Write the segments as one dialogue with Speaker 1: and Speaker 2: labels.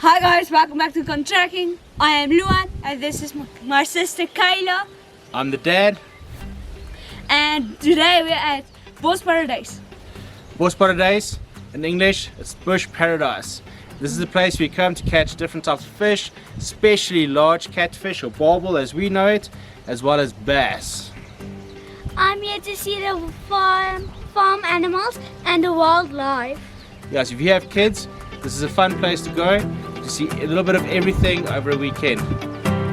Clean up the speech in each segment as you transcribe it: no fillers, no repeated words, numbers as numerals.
Speaker 1: Hi guys, welcome back to Contracting. I am Luan and this is my sister Kayla.
Speaker 2: I'm the dad.
Speaker 1: And today we're at Bosparadys.
Speaker 2: Bosparadys, in English, it's bush paradise. This is a place we come to catch different types of fish, especially large catfish or barbell as we know it, as well as bass.
Speaker 3: I'm here to see the farm animals and the wildlife.
Speaker 2: Yes, if you have kids, this is a fun place to go to see a little bit of everything over a weekend.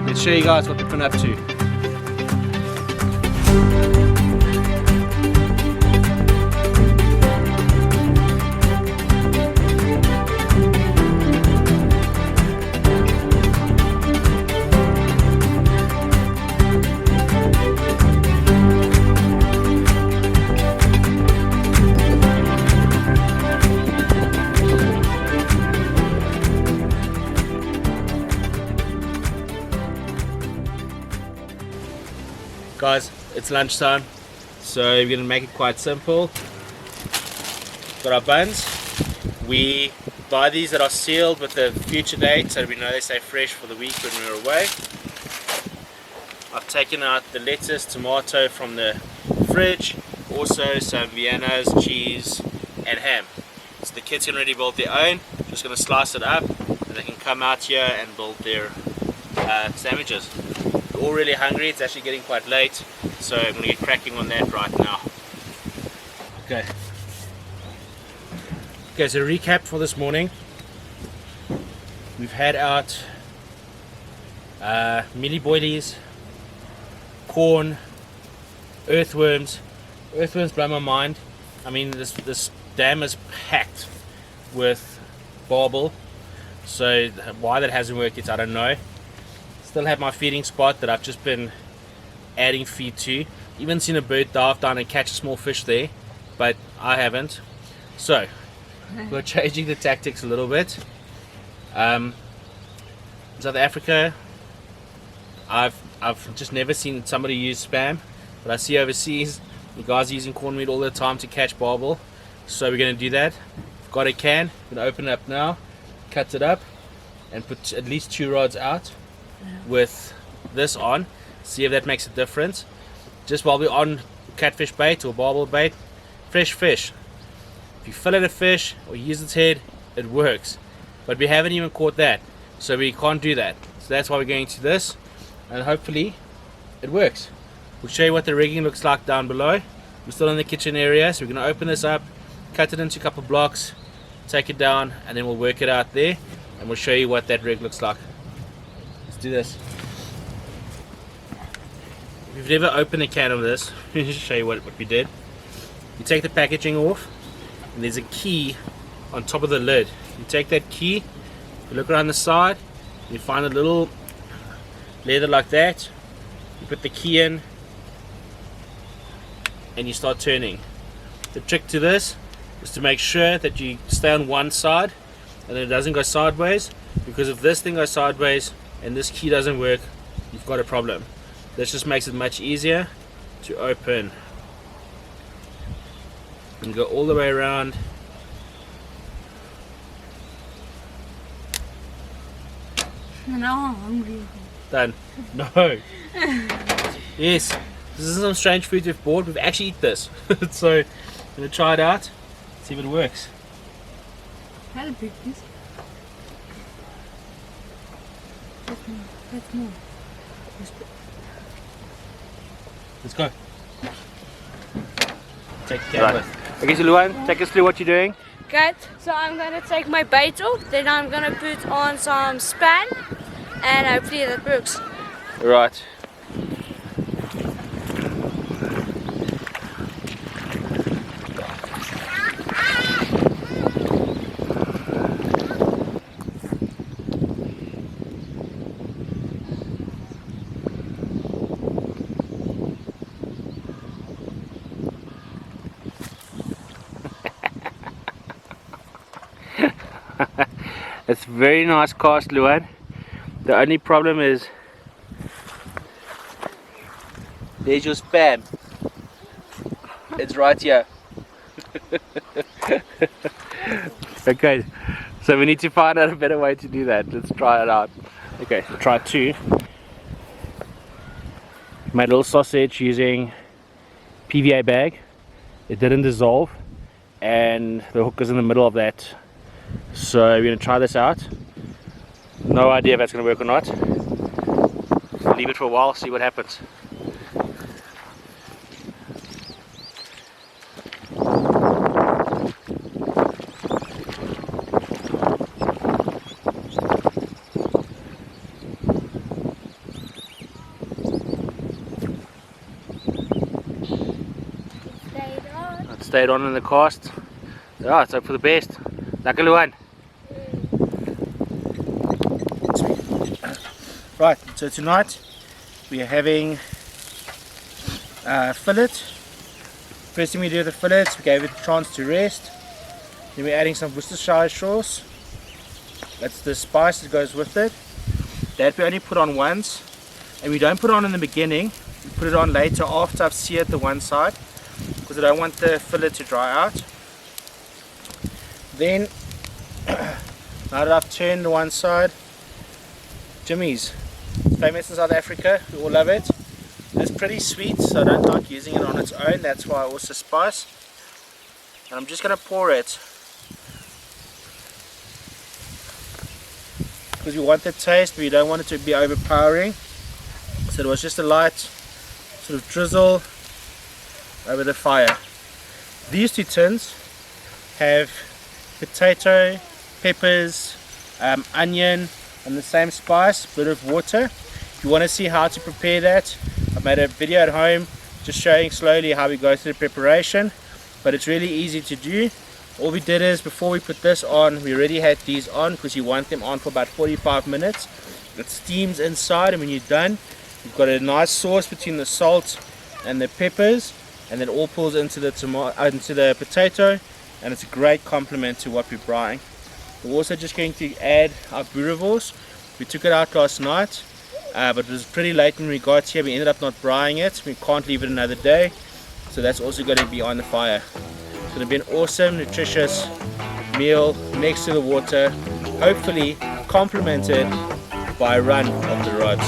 Speaker 2: Let's show you guys what we've been up to. Guys, it's lunchtime, so we're going to make it quite simple. Got our buns. We buy these that are sealed with the future date so we know they stay fresh for the week when we're away. I've taken out the lettuce, tomato from the fridge, also some Vienna's, cheese and ham. So the kids can already build their own. Just going to slice it up and they can come out here and build their sandwiches. We're all really hungry, it's actually getting quite late, so I'm going to get cracking on that right now. Okay, so recap for this morning. We've had out mealy boilies, corn, earthworms. Earthworms blow my mind. I mean, this dam is packed with barbell, so why that hasn't worked yet I don't know. Still have my feeding spot that I've just been adding feed to. Even seen a bird dive down and catch a small fish there, but I haven't. So we're changing the tactics a little bit. In South Africa, I've just never seen somebody use spam, but I see overseas the guys are using cornmeal all the time to catch barbell. So we're going to do that. I've got a can. I'm going to open it up now, cut it up, and put at least 2 rods out with this on, see if that makes a difference. Just while we're on catfish bait or barbell bait, fresh fish, if you fill in a fish or use its head, it works, but we haven't even caught that, so we can't do that. So that's why we're going to this, and hopefully it works. We'll show you what the rigging looks like down below. We're still in the kitchen area, so we're going to open this up, cut it into a couple blocks, take it down, and then we'll work it out there, and we'll show you what that rig looks like. Do this. If you've never opened a can of this, let me just show you what we did. You take the packaging off, and there's a key on top of the lid. You take that key, you look around the side, you find a little leather like that, you put the key in, and you start turning. The trick to this is to make sure that you stay on one side and it doesn't go sideways, because if this thing goes sideways and this key doesn't work, you've got a problem. This just makes it much easier to open. And go all the way around.
Speaker 1: Now I'm hungry.
Speaker 2: Done. No. Yes. This is some strange food we've bought. We've actually eaten this. So I'm going to try it out, see if it works.
Speaker 1: How big is it? That's more.
Speaker 2: Let's go. Take the camera. Right. Okay, so Luan, take us through what you're doing.
Speaker 1: Okay, so I'm going to take my bait off, then I'm going to put on some span, and hopefully that works.
Speaker 2: Right. It's very nice cast, Luan. The only problem is there's your spam. It's right here. Okay, So we need to find out a better way to do that. Let's try it out. Okay, so try 2. Made a little sausage using PVA bag. It didn't dissolve and the hook is in the middle of that. So we're going to try this out. No idea if that's going to work or not. Leave it for a while, see what happens. It stayed on in the cast. Yeah, let's hope for the best. Lekker Luan. Right, so tonight we are having fillet. First thing we do with the fillet, we gave it a chance to rest. Then we're adding some Worcestershire sauce. That's the spice that goes with it. That we only put on once, and we don't put it on in the beginning. We put it on later after I've seared the one side, because I don't want the fillet to dry out. Then, now that I've turned the one side, Jimmy's. Famous in South Africa, we all love it. It's pretty sweet, so I don't like using it on its own, that's why I also spice. And I'm just going to pour it, because we want the taste, but we don't want it to be overpowering. So it was just a light sort of drizzle over the fire. These 2 tins have potato, peppers, onion, and the same spice, bit of water. If you want to see how to prepare that, I've made a video at home just showing slowly how we go through the preparation, but it's really easy to do. All we did is, before we put this on, we already had these on, because you want them on for about 45 minutes. It steams inside, and when you're done, you've got a nice sauce between the salt and the peppers, and then all pulls into the potato, and it's a great complement to what we're frying. We're also just going to add our boerewors. We took it out last night, but it was pretty late when we got here. We ended up not frying it. We can't leave it another day, so that's also going to be on the fire. It's going to be an awesome, nutritious meal next to the water, hopefully complemented by a run of the rods.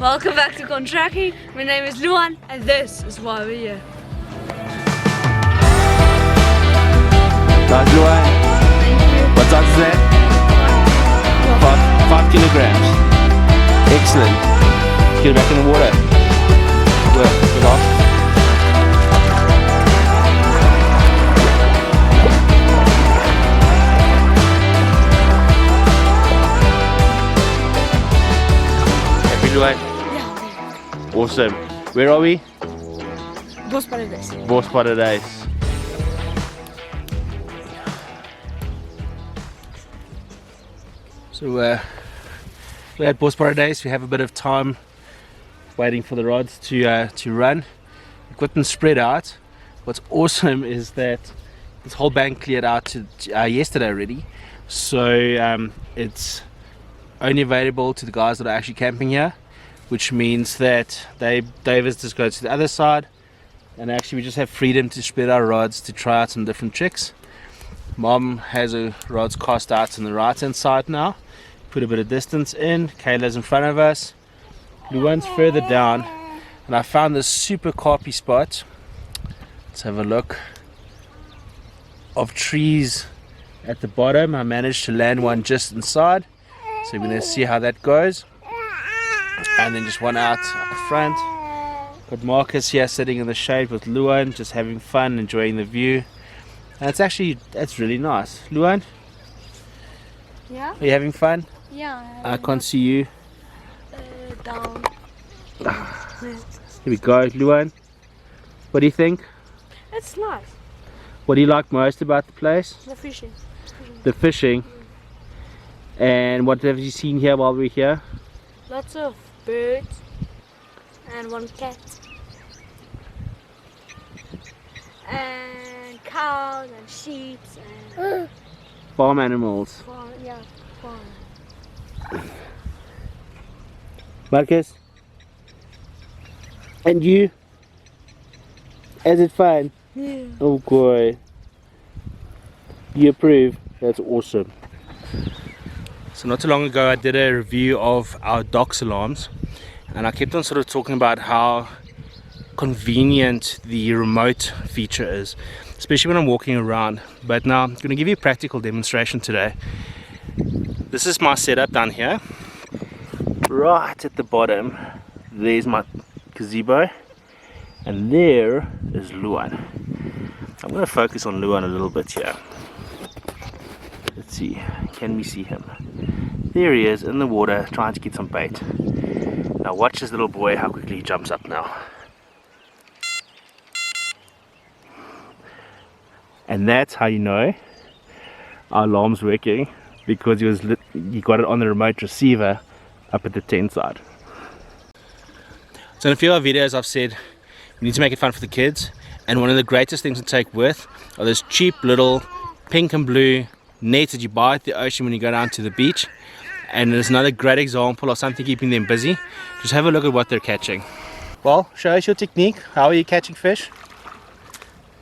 Speaker 1: Welcome back to Contracting. My name is Luan and this is why we're here.
Speaker 2: That's Luan. What's that today? 5 kilograms. Excellent. Let's get it back in the water. Good off. Happy Luan? Yeah. Awesome. Where are we?
Speaker 1: Bosparadys.
Speaker 2: Bosparadys. So we're at Bosparadys. We have a bit of time waiting for the rods to run. We've got them spread out. What's awesome is that this whole bank cleared out yesterday already. So it's only available to the guys that are actually camping here, which means that Davis just goes to the other side, and actually we just have freedom to spread our rods to try out some different tricks. Mom has her rods cast out on the right hand side now. Put a bit of distance in. Kayla's in front of us. Luan's further down, and I found this super carpy spot. Let's have a look. Of trees at the bottom. I managed to land one just inside, so we're going to see how that goes. And then just one out front. Got Marcus here sitting in the shade with Luan, just having fun, enjoying the view. And it's really nice. Luan?
Speaker 1: Yeah?
Speaker 2: Are you having fun?
Speaker 1: Yeah.
Speaker 2: I can't see you.
Speaker 1: Down.
Speaker 2: Here we go, Luan. What do you think?
Speaker 1: It's nice.
Speaker 2: What do you like most about the place?
Speaker 1: The fishing.
Speaker 2: The fishing. And what have you seen here while we're here?
Speaker 1: Lots of birds and one cat. And cows and sheep and
Speaker 2: Farm animals.
Speaker 1: farm, yeah, farm.
Speaker 2: Marcus? And you? Is it fun?
Speaker 1: Yeah.
Speaker 2: Oh boy. You approve? That's awesome. So not too long ago I did a review of our dox alarms, and I kept on sort of talking about how convenient the remote feature is, especially when I'm walking around. But now I'm going to give you a practical demonstration today. This is my setup down here. Right at the bottom there's my gazebo, and there is Luan. I'm going to focus on Luan a little bit here. Let's see, can we see him? There he is in the water trying to get some bait. Now watch this little boy, how quickly he jumps up now. And that's how you know our alarm's working, because he got it on the remote receiver up at the tent side. So in a few of our videos I've said we need to make it fun for the kids, and one of the greatest things to take with are those cheap little pink and blue nets that you buy at the ocean when you go down to the beach. And there's another great example of something keeping them busy. Just have a look at what they're catching. Well, show us your technique. How are you catching fish?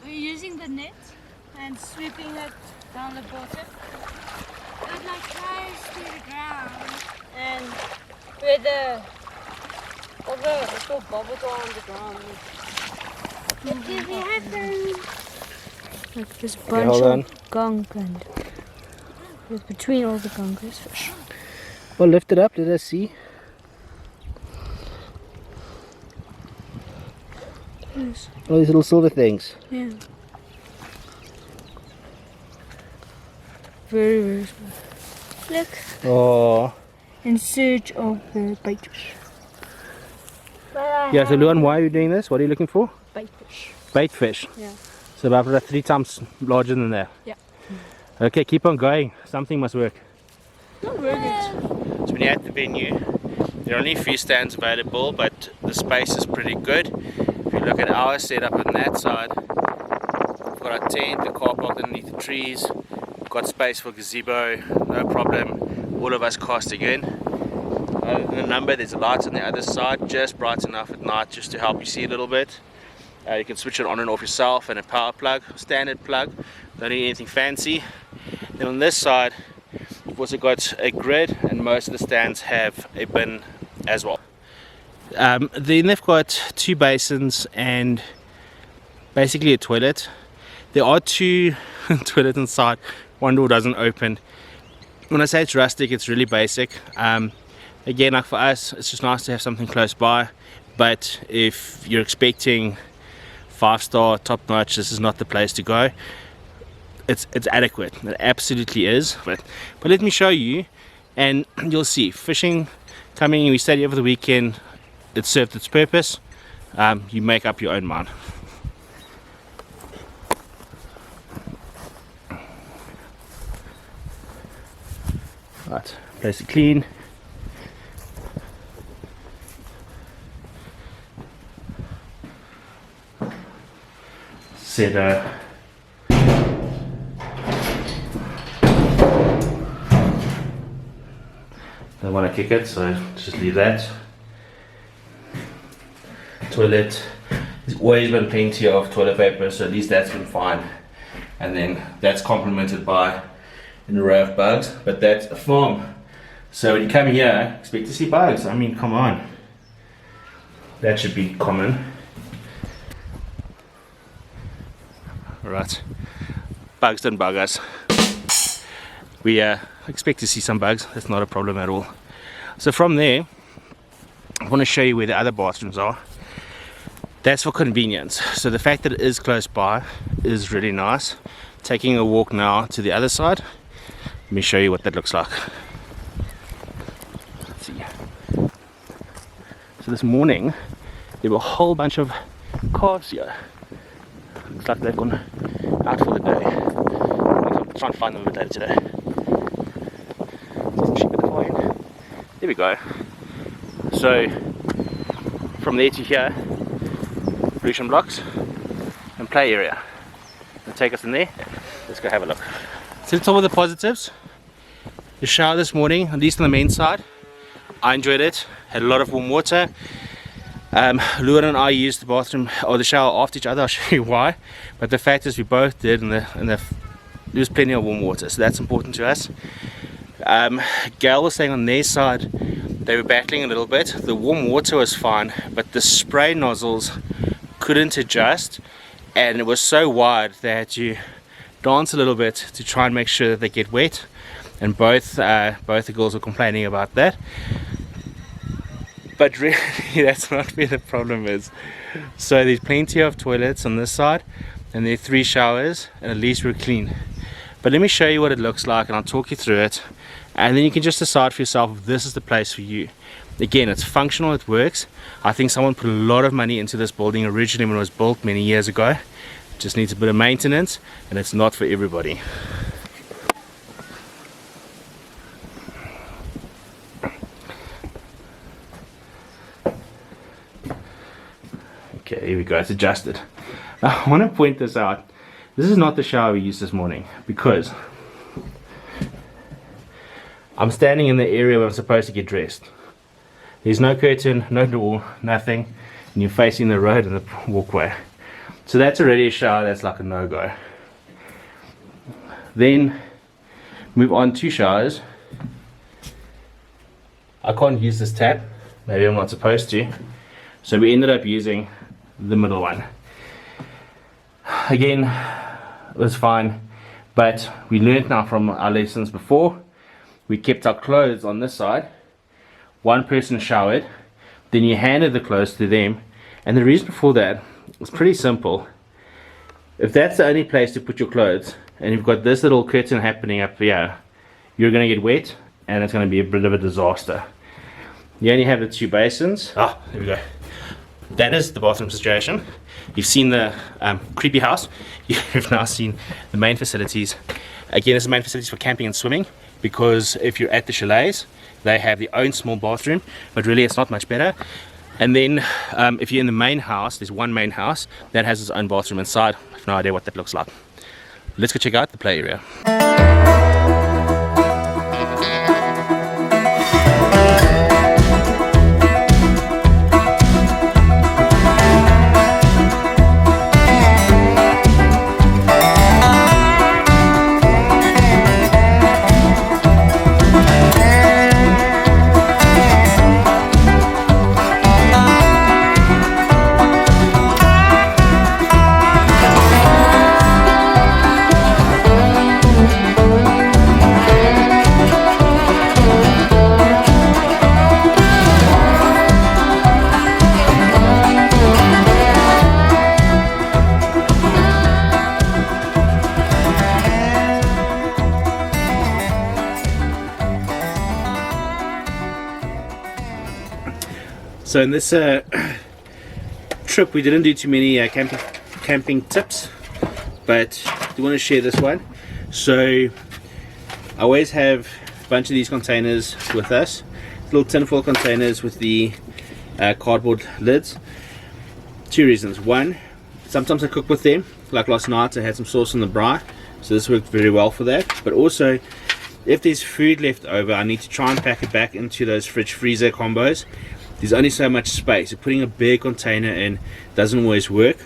Speaker 1: We're using the net and sweeping it down the bottom. It like close to the ground, and where all the little bubbles are on the ground. Like this bunch
Speaker 2: hold on.
Speaker 1: of gunk, and between all the gunk there's fish.
Speaker 2: Well, lift it up, let us see.
Speaker 1: Yes.
Speaker 2: All these little silver things.
Speaker 1: Yeah. Very, very small. Look.
Speaker 2: Oh.
Speaker 1: In search of the bait fish.
Speaker 2: Yeah, so Luan, why are you doing this? What are you looking for?
Speaker 1: Bait fish.
Speaker 2: Bait fish.
Speaker 1: Yeah.
Speaker 2: So about 3 times larger than that.
Speaker 1: Yeah.
Speaker 2: Okay, keep on going. Something must work.
Speaker 1: Not really.
Speaker 2: So when you're at the venue, there are only a few stands available, but the space is pretty good. If you look at our setup on that side, we've got our tent, the car park underneath the trees, we've got space for gazebo, no problem. All of us casting in. Other than the number, there's lights on the other side, just bright enough at night just to help you see a little bit. You can switch it on and off yourself, and a power plug, standard plug, don't need anything fancy. Then on this side, we've also got a grid, and most of the stands have a bin as well. Then they've got 2 basins and basically a toilet. There are 2 toilets inside, one door doesn't open. When I say it's rustic, it's really basic. Again, like for us, it's just nice to have something close by, but if you're expecting 5-star, top notch, this is not the place to go. It's adequate, it absolutely is, but let me show you and you'll see. Fishing coming, we stayed over the weekend, it served its purpose. You make up your own mind. Right, place it clean. Set don't want to kick it, so just leave that. Toilet, there's always been plenty of toilet paper, so at least that's been fine. And then that's complemented by an array of bugs, but that's a farm. So when you come here, expect to see bugs. I mean, come on. That should be common. Right, bugs don't bug us. We expect to see some bugs, that's not a problem at all. So from there, I want to show you where the other bathrooms are. That's for convenience. So the fact that it is close by is really nice. Taking a walk now to the other side. Let me show you what that looks like. Let's see. So this morning, there were a whole bunch of calves here. Looks like they've gone out for the day. I'll try and find them a bit later today. There we go. So from there to here, Attribution blocks and play area. take us in there. Let's go have a look. So let's talk about the positives. The shower this morning, at least on the main side, I enjoyed it. Had a lot of warm water. Luan and I used the bathroom or the shower after each other. I'll show you why. But the fact is we both did, and there was plenty of warm water, so that's important to us. Gail was saying on their side they were battling a little bit. The warm water was fine, but the spray nozzles couldn't adjust, and it was so wide they had to dance a little bit to try and make sure that they get wet, and both the girls were complaining about that. But really that's not where the problem is. So there's plenty of toilets on this side, and there are 3 showers, and at least we're clean. But let me show you what it looks like, and I'll talk you through it, and then you can just decide for yourself if this is the place for you. Again, it's functional, it works. I think someone put a lot of money into this building originally when it was built many years ago. It just needs a bit of maintenance, and it's not for everybody. Okay, here we go, it's adjusted. Now, I want to point this out. This is not the shower we used this morning, because I'm standing in the area where I'm supposed to get dressed. There's no curtain, no door, nothing, and you're facing the road and the walkway. So that's already a shower that's like a no-go. Then move on to showers. I can't use this tap, maybe I'm not supposed to, so we ended up using the middle one. Again, it was fine, but we learned now from our lessons before. We kept our clothes on this side. One person showered, then you handed the clothes to them, and the reason for that is pretty simple. If that's the only place to put your clothes, and you've got this little curtain happening up here, you're going to get wet, and it's going to be a bit of a disaster. You only have the 2 basins. Ah, there we go. That is the bathroom situation. You've seen the creepy house. You've now seen the main facilities. Again, this is the main facilities for camping and swimming, because if you're at the chalets, they have their own small bathroom, but really it's not much better. And then if you're in the main house, there's one main house that has its own bathroom inside. I have no idea what that looks like. Let's go check out the play area. So in this trip we didn't do too many camping tips, but I do want to share this one. So I always have a bunch of these containers with us, little tinfoil containers with the cardboard lids. 2 reasons. One, sometimes I cook with them, like last night I had some sauce on the braai, so this worked very well for that. But also, if there's food left over, I need to try and pack it back into those fridge freezer combos. There's only so much space, so putting a big container in doesn't always work,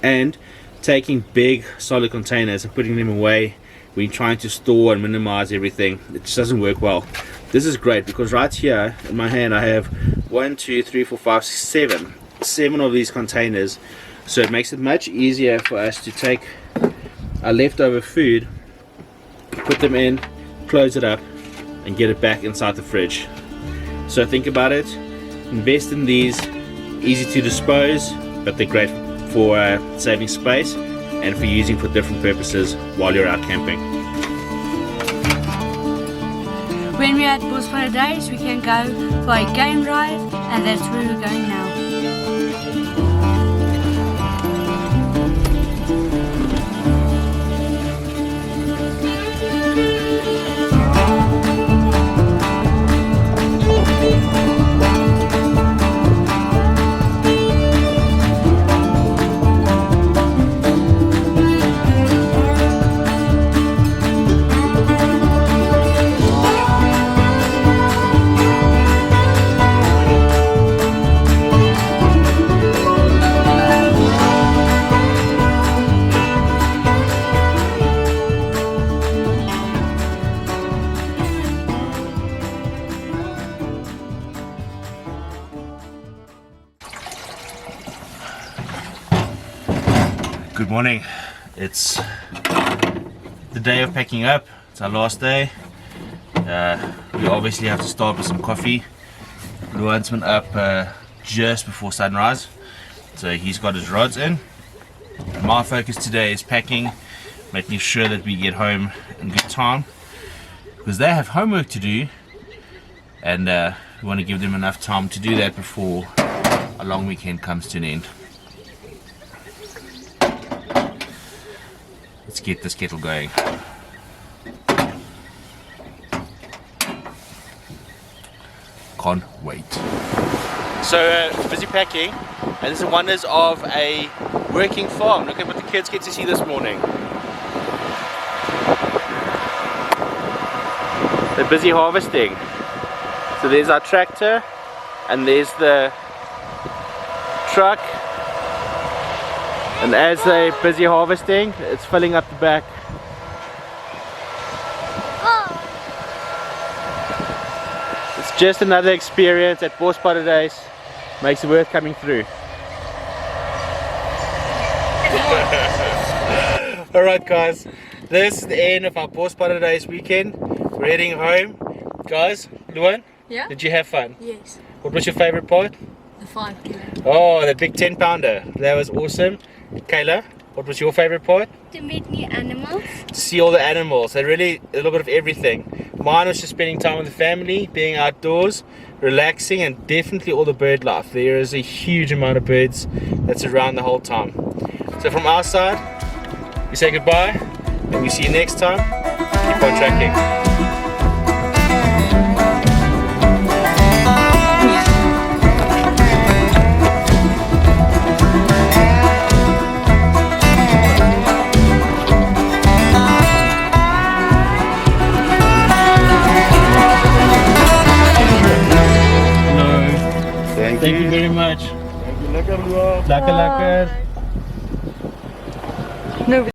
Speaker 2: and taking big solid containers and putting them away when you're trying to store and minimize everything, it just doesn't work well. This is great because right here in my hand I have 1, 2, 3, 4, 5, 6, 7 of these containers, so it makes it much easier for us to take our leftover food, put them in, close it up, and get it back inside the fridge. So think about it. Invest in these, easy to dispose, but they're great for saving space and for using for different purposes while you're out camping.
Speaker 1: When we're at Bosparadys, we can go for a game drive, and that's where we're going now.
Speaker 2: Morning. It's the day of packing up. It's our last day. We obviously have to start with some coffee. Luan's been up just before sunrise, so he's got his rods in. My focus today is packing, making sure that we get home in good time, because they have homework to do, and we want to give them enough time to do that before a long weekend comes to an end. Let's get this kettle going. Can't wait. So busy packing, and this is the wonders of a working farm. Look at what the kids get to see this morning. They're busy harvesting. So there's our tractor, and there's the truck, and as they're busy harvesting, it's filling up the back. It's just another experience at Bosparadys. Makes it worth coming through. Alright guys, this is the end of our Bosparadys weekend. We're heading home. Guys, Luan,
Speaker 1: Yeah?
Speaker 2: did you have fun?
Speaker 1: Yes.
Speaker 2: What was your favourite part?
Speaker 1: The 5 kilo.
Speaker 2: Oh, that big 10-pounder. That was awesome. Kayla, what was your favourite part?
Speaker 3: To meet new animals.
Speaker 2: To see all the animals. They really, a little bit of everything. Mine was just spending time with the family, being outdoors, relaxing, and definitely all the bird life. There is a huge amount of birds that's around the whole time. So from our side, we say goodbye, and we see you next time. Keep on tracking. Thank you very much. Thank you. Lekker.
Speaker 1: No.